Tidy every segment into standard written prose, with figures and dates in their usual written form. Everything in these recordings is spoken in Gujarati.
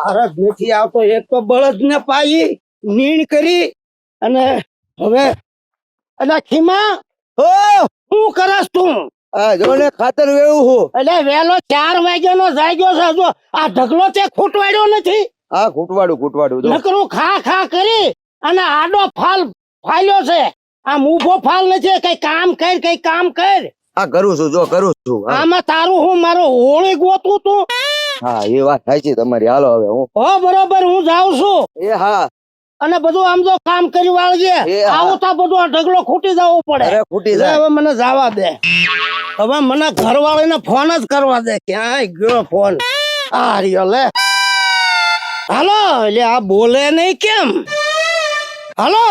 ભારત નથી આવતો. એક તો બળદ ને પાઈ નીણ કરી અને હવે અલા ખીમા ઓ શું કરસ તું? આ જો ને ખાતર વેવું હું. એટલે વેલો 4 વાગ્યાનો જાગ્યો છે. જો આ ઢગલો તે ખૂટવાડ્યો નથી. આ ખૂટવાડું જો. નકરું ખા ખા કરી અને આડો ફાલ ફાલ્યો છે. આમ ઊભો ફાલ નથી. કઈ કામ કર. આ કરું છું. હા. આમાં તારું હું મારો હોળી ગોતું તું. હા એ વાત સાચી તમારી. હાલો હવે હું. હો બરોબર હું જાઉં છું. એ હા. અને બધું આમ જો કામ કરી વાળજે. એ હા. આવું તો બધું આ ઢગલો ખૂટી જવું પડે. અરે ખૂટી એટલે જાય. હવે મને જવા દે. હવે મને ઘરવાળીને ફોન જ કરવા દે. ક્યાંય ગયો ફોન? આ રહ્યો લે. હાલો. એટલે આ બોલે નહીં કેમ? હાલો.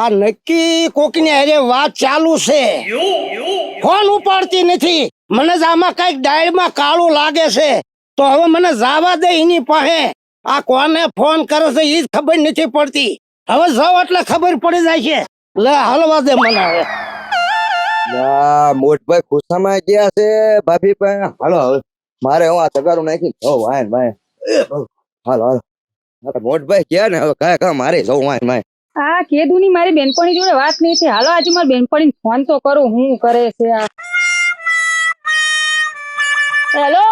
આ નક્કી કોકની હારે વાત ચાલુ છે. ફોન ઉપાડતી નથી. મને જ આમાં કઈક ડાયરમાં કાળું લાગે છે. તો હવે મને જવા દે એની પાસે. આ કોને ફોન કરે છે એ જ ખબર નથી પડતી. હવે જાવ એટલે ખબર પડી જાય છે. લે હલવા દે મને હવે. ના મોટભાઈ ખુશામાં ગયા છે ભાભી પાસે. હાલો હવે મારે હું આ તગારું નાખી વાય હાલો મોટભાઈ ગયા ને હવે કાંઈ મારે જવું વાય. આ કેદુની મારી બેનપણી જોડે વાત નહીં થઈ. હાલો આજે મારી બેનપણી ફોન તો કરું. હું કરે છે આ? હેલો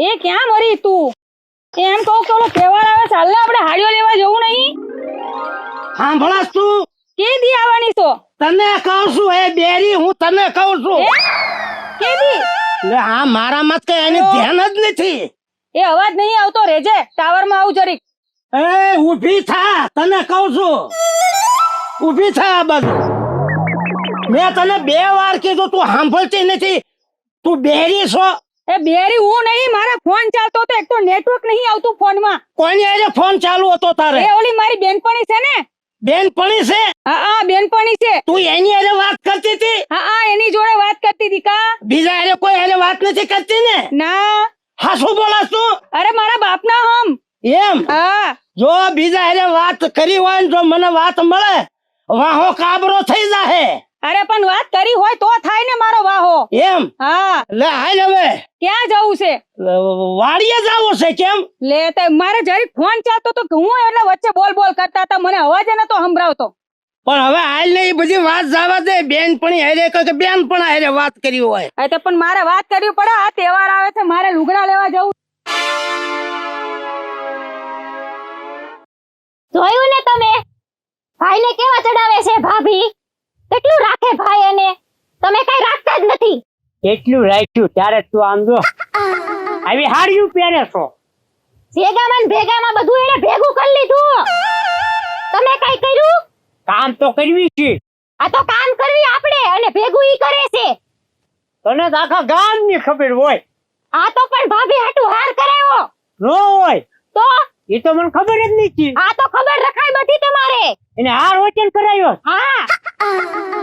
એ ક્યાં મરી તું? એમ કહું કે ઓલો તહેવાર આવે ચાલ ને આપણે હાડીઓ લેવા જવું નહીં? સાંભળાસ તું? કે દી આવવાની છો? તને કહું છું એ બેરી હું તને કહું છું. કે દી? લે હા મારા મત કે એની ધ્યાન જ નથી. એ અવાજ નહીં આવતો. રેજે ટાવર માં આવું જરીક. એ ઊભી થા તને કહું છું. ઊભી થા આ બાજુ. મેં તને 2 વાર કીધું તું સાંભળતી નથી. તું બેરી છો? એ બેરી હું નહીં. મારા ફોન ચાલતો હતો. એક તો નેટવર્ક નહીં આવતું ફોન માં. કોની હારે ફોન ચાલુ હતો તારે? એ ઓલી મારી બેનપણી છે ને. બેનપણી છે? હા બેનપણી છે. તું એની હારે વાત કરતી હતી? હા એની જોડે વાત કરતી હતી. કા બીજા હારે કોઈ હારે વાત નથી કરતી ને? ના. હા શું બોલાસ તું? અરે મારા બાપના હમ. એમ? હા જો બીજા હારે વાત કરી હોય ને જો મને વાત મળે વાહો કાબરો થઈ જાહે. અરે પણ વાત કરી હોય તો થાય ને મારો વાહો. એમ? હા લે હાલ હવે ક્યાં જવું છે? વાડીએ જાવું છે. કેમ? લે તે મારે જરીક ફોન ચાલતો તો કે હું એટલે વચ્ચે બોલ કરતા હતા. મને અવાજ નતો સંભળાવતો. પણ હવે હાલ ને એ બધી વાત જવા દે. બેનપણી હારે કે બેનપણા હારે વાત કરી હોય. આ તો પણ મારે વાત કરવી પડે. આ તહેવાર આવે છે. મારે લુગડા લેવા જવું. જોયું ને તમે? ભાઈને કેવા ચડાવે છે ભાભી. કેટલું રાખે ભાઈ અને તમે કઈ રાખતા જ નથી. એટલું રાખ્યું ત્યારે તું આમ જો આવી હાડ્યું પહેરે છો. ભેગામાં બધું એને ભેગું કરી લીધું. તમે કઈ કર્યું? કામ તો કરવી છે. આ તો કામ કરવી આપણે અને ભેગું ઈ કરે છે. તને તો આખા ગામ ની ખબર હોય. આ તો પણ ભાભી હાટુ હાર કરાયો. ન હોય તો એ તો મને ખબર જ નથી. આ તો ખબર રખાય બધી તમારે. એને હાર વચન કરાયો. હા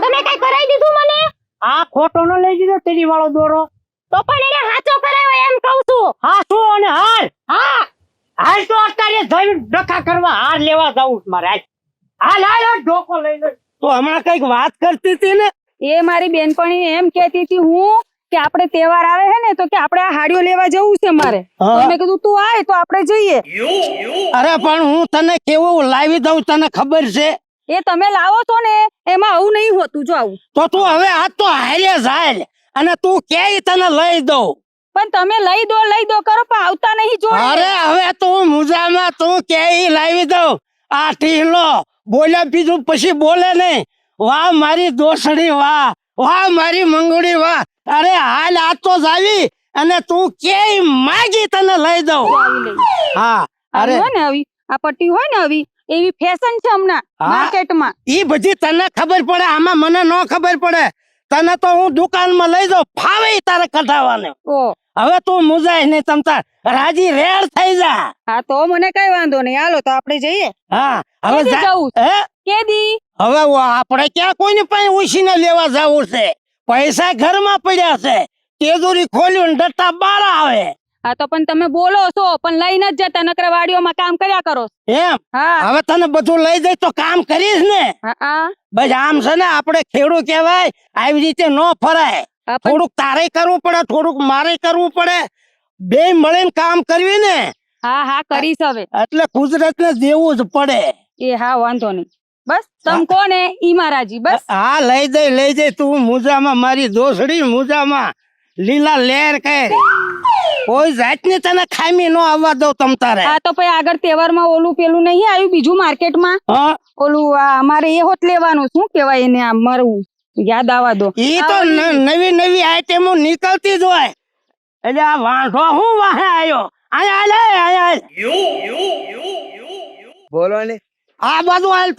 તમે કઈ કરાઈ દીધું મને? આ ખોટો ન લઈ દીધો તેરી વાળો દોરો. તો પણ એને હાચો કરાયો એમ કહું છું. હા શું અને હાર? હા હાલ તો અત્યારે જઈને ડખા કરવા હાર લેવા જાવું મારે. હાલ હાલ ઢોકો લઈ લે. તો હમણાં કઈક વાત કરતી હતી ને? એ મારી બેનપણી એમ કહેતી હતી હું કે આપણે તહેવાર આવે છે ને તો કે આપણે આ હાડીઓ લેવા જવું છે મારે. તો મેં કીધું તું આય તો આપણે જઈએ. અરે પણ હું તને કેવું લાવી દઉં તને ખબર છે? એ તમે લાવો છો ને એમાં આવું નહીં હોતું. જો આવું તો તું હવે આ તો હારે જાય અને તું કે તને લઈ દઉં. પણ તમે લઈ દો કરો પણ આવતા નહીં જોડે. અરે હવે તું મુજામાં તું કે લાવી દઉં. આ ટીહલો બોલ્યા બીજું પછી બોલે નહીં. વાહ મારી દોસડી વાહ. વાહ મારી મંગુડી વાહ. અરે હાલ આ તો જાવી અને તું કે માગી તને લઈ દઉં. હા અરે હોય ને આવી આ પટ્ટી હોય ને આવી એવી ફેશન છે હમણાં માર્કેટમાં. ઈ બધી તને ખબર પડે. આમાં મને ન ખબર પડે. તને તો હું દુકાનમાં લઈ જાઉં. ફાવે તારે કઢાવાને. ઓ હવે તું મુજાય નહીં. તમતાર રાજી રેડ થઈ જા. હા તો મને કઈ વાંધો નહીં. હાલો તો આપણે જઈએ. હા હવે કેદી જવું? હે કેદી? હવે આપણે ક્યાં કોઈની પાસે ઉછીને લેવા જવું છે? પૈસા ઘરમાં પડ્યા છે. તેજોરી ખોલ્યું ને ડટ્ટા બાર આવે. હા તો પણ તમે બોલો છો પણ લઈને જ જતા. નકર વાડીઓમાં કામ કર્યા કરો. એમ? હા હવે તને બધું લઈ જઈ તો કામ કરીશ ને? હા બસ આમ છે ને આપણે ખેડૂત કહેવાય. આવી રીતે ન ફરાય. થોડુંક તારે કરવું પડે થોડુંક મારે કરવું પડે. બે મળીને કામ કરવી ને હા હા કરીશ હવે. એટલે કુદરતને દેવું જ પડે. એ હા વાંધો નહીં. બસ તમ કોને ઈ મારાજી બસ. હા લઈ જઈ તું મુજામાં મારી દોસડી મુજામાં લીલા લેર કર. કોઈ જાતની તને ખામી નો આવવા દઉં તમ તારે. આ તો પછી આગળ તહેવારમાં ઓલું પેલું નહીં આવ્યું બીજું માર્કેટમાં હા ઓલું આ અમારે એ હોત લેવાનું શું કેવાય એને આ મારું યાદ આવવા દો. ઈ તો નવી આઈટમો નીકળતી જ હોય. એટલે આ વાંઢો હું વાહે આવ્યો. આયા બોલો ને. આ બાજુ હાલ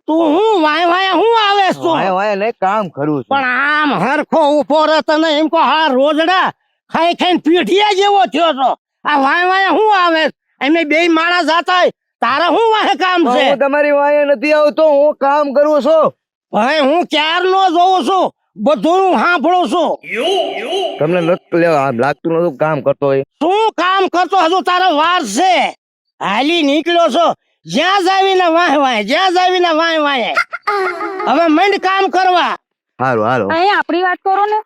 તું હું વાય હું આવે તું વાય નહીં કામ કરું છું. પણ આમ હરખો ઉભો રહે તને એમ કહો હા રોજડા ખાઈ ખાઈને પીઠિયા જેવો થયો છો. આ વાય હું આવે અમે બે માણસ જાતા હોય તારે હું વાહે કામ છે. હું તમારી વાય નથી આવતો, હું કામ કરું છું. ભાઈ હું ક્યારનો જોઉં છું, બધું હું સાંભળું છું. તમને નથી લેવા લાગતું નતું કામ કરતો હોય. શું કામ કરતો હજુ તારો વાર છે. હાલી નીકળ્યો છો જ્યાં જાવીને વાય જ્યાં જાવીને વાય હવે મંડ કામ કરવા. હારું હાલો. અહીંયા આપણી વાત કરો ને.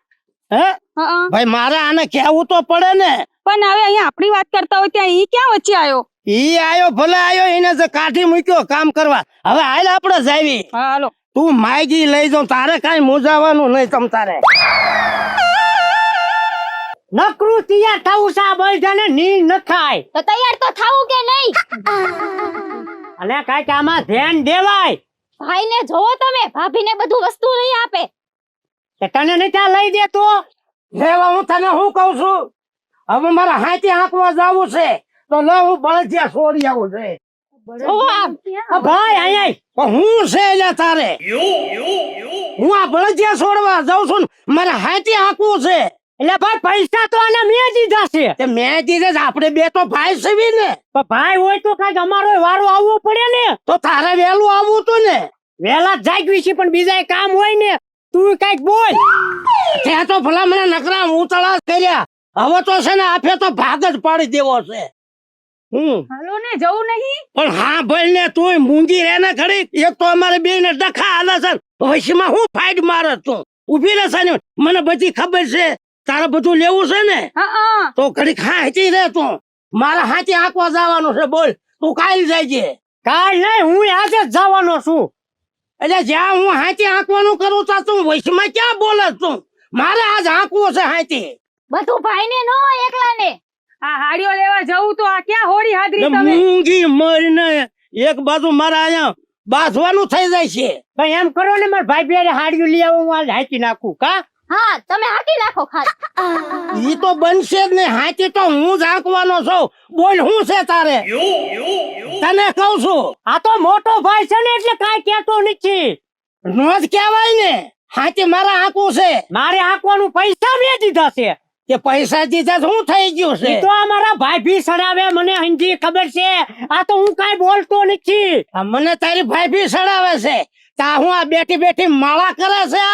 હે હા ભાઈ મારે આને કહેવું તો પડે ને. પણ હવે અહીંયા આપણી વાત કરતા હોય ત્યાં ઈ ક્યાં વચ્ચે આવ્યો. ઈ આયો ભલે આયો એને જે કાઢી મૂક્યો કામ કરવા. હવે હાલ આપણે જાવી. હા હાલો. તું માગી લઈ જાઉં તારે કઈ મૂંઝાવાનું નહીં તમ તારે. નકરું તૈયાર થવું છે આ બળજાને ની ન ખાય. તો તૈયાર તો થાવું કે નહીં? અને કાંઈક આમાં ધ્યાન દેવાય. ભાઈને જોવો તમે, ભાભીને બધું વસ્તુ લઈ આપે. કે તને નહીં ત્યાં લઈ દે તો લેવા. હું તને શું કઉ છું હવે મારે હાથી આંકવા જવું છે તો લે હું બળદિયા છોડી આવું છે. જોવો આમ. ભાઈ અહીંયા હું છે એટલે તારે હું આ બળદિયા છોડવા જાઉં છું ને મારે હાથી આંકવું છે. એટલે ભાઈ પૈસા તો આને મેં દીધા છે. મેં દીધા છે આપણે બે તો ભાઈ છે ને. ભાઈ હોય તો કઈક અમારો વારો આવવો પડે ને. તો તારે વહેલું આવવું તું ને. વહેલા જાગવી છે પણ બીજા કામ હોય ને તું કઈક બોલ. ત્યાં તો ભલા મને નકરા ઉતળા કર્યા. હવે તો છે ને આપે તો ભાગ જ પાડી દેવો છે. હાલો ને જવું નહીં. પણ હા ભાઈ ને તું મૂંગી રહે ને ખરી. એક તો અમારે બે ને ડખા હાલે છે ભવિષ્યમાં હું ફાઈટ મારે તું ઉભી રહેશે ને. મને બધી ખબર છે તારે બધું લેવું છે ને હા તો ઘડી ખાતી રે તું. મારે હાથી આંકવા જવાનું છે. બોલ તું કાલ જાય. કાલ નહીં હું આજે જ જવાનો છું. એટલે જ્યાં હું હાથી આંકવાનું કરું તા તું વૈશમાં ક્યાં બોલે તું. મારે આજ આંકવું છે હાથી. બધું ભાઈને ન હોય એકલાને. આ હાડીઓ લેવા જવું તો આ ક્યાં હોડી હાજરી તમે. મૂંગી મરીને એક બાજુ મારા અહીંયા બાંધવાનું થઈ જાય છે. ભાઈ એમ કરો ને મારા ભાઈ બેરે હાડીઓ લઈ આવું હું આજ હાથી નાખું. કા હા તમે હાકી નાખો ખાસ. ઈ તો બનશે જ નહીં. હાથી તો હું જ આંકવાનો છું. બોલ શું છે તારે. તને કહું છું આ તો મોટો ભાઈ છે ને એટલે કાંઈ કહેતો નથી. નો જ કહેવાય ને. હાથી મારે આંકવું છે. મારે આંકવાનું પૈસા મેં દીધા છે. કે પૈસા દીધા શું થઈ ગયું છે. તો અમારા ભાઈ ભી સડાવે મને હંજી ખબર છે. આ તો હું કાંઈ બોલતો નથી. મને તારી ભાઈ ભી સડાવે છે. તા હું આ બેઠી બેઠી માળા કરે છે.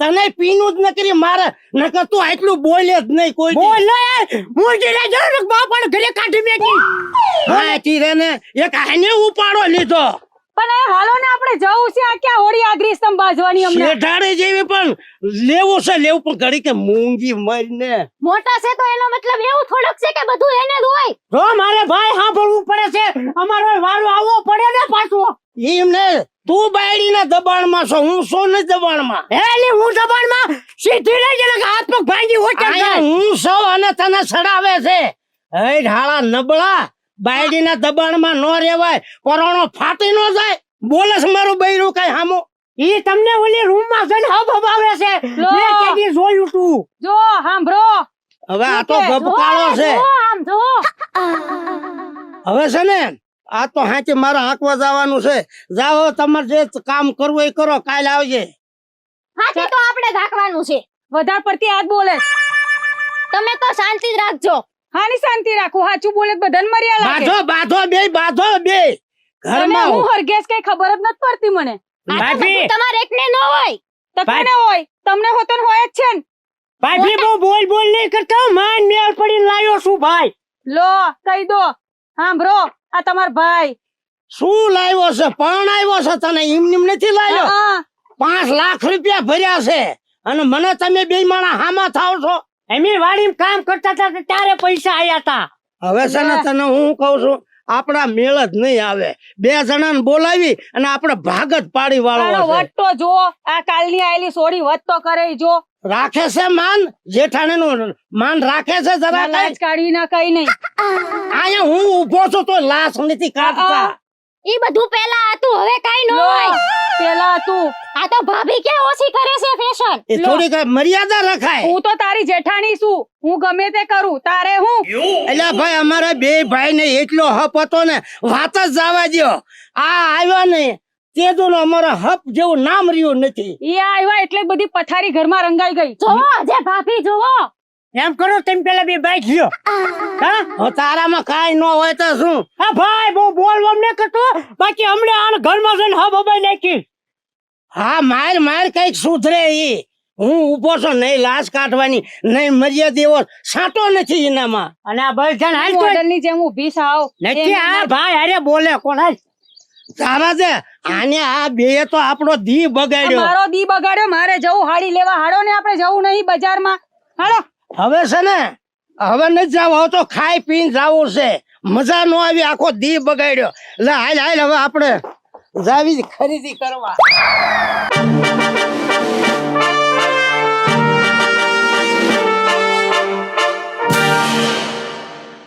તને પીનું જ નકરી મારે નકર તું આટલું બોલે જ નહીં કોઈ. બોલ મૂર્તિને જરો બાપાને ઘરે કાઢી મેકી. હા તીરે ને એક આને ઉપાડો લીધો. પણ એ હાલો ને આપણે જવું છે. આ ક્યાં હોડી હાજરી સ્તંભ બાજવાની અમને. શેઠાડી જેવી પણ લેવું છે લેવું પણ ઘડી કે મૂંગી મરીને. મોટા છે તો એનો મતલબ એવું થોડોક છે કે બધું એને જ હોય. જો મારે ભાઈ સાંભળવું પડે છે. અમારો વારો આવવો પડે ને પાછો. એમ ને તું બાયડીના દબાણમાં છો. હું શું ને દબાણમાં. એલી હું દબાણમાં સીધી રહી જને હાથ પગ ભાંગી હોય. હું સૌ અને તને સડાવે છે. એ ઢાળા નબળા બાયડીના દબાણમાં નો રેવાય. પરોણો ફાટી નો જાય. બોલે છે મારું બૈરું કઈ હામો. ઈ તમને ઓલી રૂમમાં જઈને હબ આવે છે. મેં કેદી જોયું તું. જો સાંભળો હવે આ તો ગપકાળો છે. આમ જો. હવે છે ને આ તો હાથી મારે હાંકવા જવાનું છે. જાઓ તમારે જે કામ કરવું એ કરો. કાલ આવજે. હાથી તો આપણે રાખવાનું છે. વધારે પડતી આજ બોલે. તમે તો શાંતિ જ રાખજો. હાની શાંતિ રાખો. સાચું બોલે બધાને મર્યા લાગે. બાધો બે અને ઘરમાં હું હરગેસ કઈ ખબર જ નથી પડતી મને. ભાભી તમારે એકને ન હોય. તકને હોય તમને હોતો ને હોય જ છે ને. ભાભી બહુ બોલ નહીં કરતો. માન મેળ પડીને લાયો છું ભાઈ. લો કહી દો. સાંભળો આ તમાર ભાઈ શું લાવ્યો છે. પણ આવ્યો છે તને એમ નથી લાવ્યો. હા 5 લાખ રૂપિયા ભર્યા છે અને મને તમે બે માણા હામાં થાવ છો. એમની વાડીમાં કામ કરતા હતા તો ત્યારે પૈસા આયા હતા. હવે છે ને તને હું કહું છું આપણા મેળ જ નહીં આવે. 2 જણાને બોલાવી અને આપણે ભાગ જ પાડી આનો વાળો છે. વટ તો જો આ કાલની આયેલી સોડી વટ તો કરે ઈ જો રાખે છે માન, જેઠાણીનું માન રાખે છે જરા લાજ કાઢવી ના કઈ નહીં. અહીંયા હું ઊભો છું તો લાશ નથી કાઢતા. ઈ બધું પેલા હતું, હવે કાઈ ન લો, હોય. પેલા તું આ તો ભાભી ક્યાં ઓછી કરે છે ફેશન. એ થોડીક મર્યાદા રખાય. હું તો તારી જેઠાણી છું, હું ગમે તે કરું, તારે હું એટલે ભાઈ અમારા 2 ભાઈ ને એટલો હપ હતો ને વાત જ જવા દ્યો. આ આવ્યો ને તે તો અમારા હપ જેવું નામ રહ્યું નથી. ઈ આવ્યા એટલે બધી પથારી ઘરમાં રંગાઈ ગઈ. જોવો જે ભાભી જોવો. એમ કરો તમે પેલા 2 બાઈક લ્યો. હા હવે તારામાં કાંઈ ન હોય તો શું? હા ભાઈ બહુ બોલવા અમને કરતો, બાકી હમણે આને ઘરમાં જઈને હા બબાઈ નાખી. હા માર કઈક સુધરે ઈ. હું ઊભો છું, નહીં લાશ કાઢવાની નહીં મર્યાદા, એવો સાટો નથી એનામાં. અને આ બળજાન હાલ તો મોડલની જેમ ઊભી સાવ નથી. આ ભાઈ અરે બોલે કોણ હાલ. તારા છે આને આ 2 તો આપણો દી બગાડ્યો. મારો દી બગાડ્યો. મારે જવું હાડી લેવા. હાડો ને આપણે જવું નહીં બજારમાં. હાલો હવે છે ને હવે નથી જાવ, હવે તો ખાઈ પીને જાવું છે. મજા નો આવી, આખો દી બગાડ્યો. લે હાલ હવે આપણે જાવી ખરીદી કરવા.